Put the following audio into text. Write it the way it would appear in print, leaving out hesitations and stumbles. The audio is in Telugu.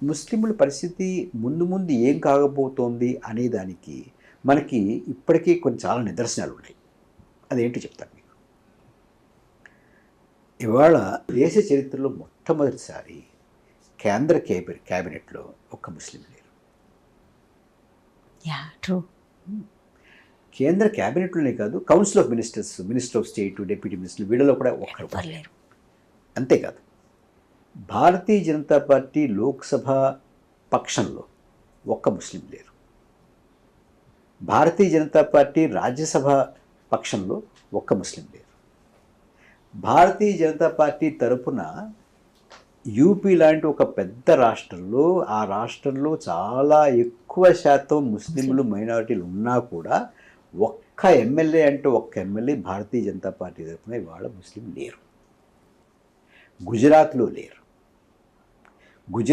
ముస్లింల పరిస్థితి ముందు ముందు ఏం కాకపోతోంది అనే దానికి మనకి ఇప్పటికీ కొన్ని చాలా నిదర్శనాలు ఉన్నాయి. అదేంటో చెప్తాను మీకు. ఇవాళ దేశ చరిత్రలో మొట్టమొదటిసారి కేంద్ర క్యాబినెట్లో ఒక్క ముస్లిం లేరు. ట్రూ. కేంద్ర క్యాబినెట్లోనే కాదు, council of ministers, minister of state, deputy minister, వీళ్ళలో కూడా ఒక్కరు లేరు. అంతేకాదు, భారతీయ జనతా పార్టీ లోక్సభ పక్షంలో ఒక్క ముస్లిం లేరు. భారతీయ జనతా పార్టీ రాజ్యసభ పక్షంలో ఒక్క ముస్లిం లేరు. భారతీయ జనతా పార్టీ తరపున యూపీ లాంటి ఒక పెద్ద రాష్ట్రంలో, ఆ రాష్ట్రంలో చాలా ఎక్కువ శాతం ముస్లింలు మైనారిటీలు ఉన్నా కూడా ఒక్క ఎమ్మెల్యే అంటే ఒక్క ఎమ్మెల్యే భారతీయ జనతా పార్టీ తరపున ఇవాళ ముస్లిం లేరు. గుజరాత్లో లేరు.